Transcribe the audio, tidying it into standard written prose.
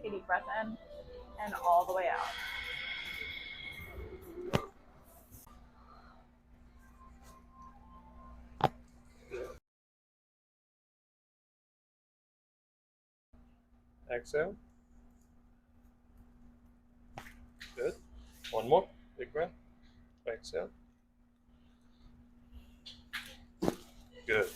Take a deep breath in and all the way out. Exhale. Good. One more. Big breath. Exhale. Good.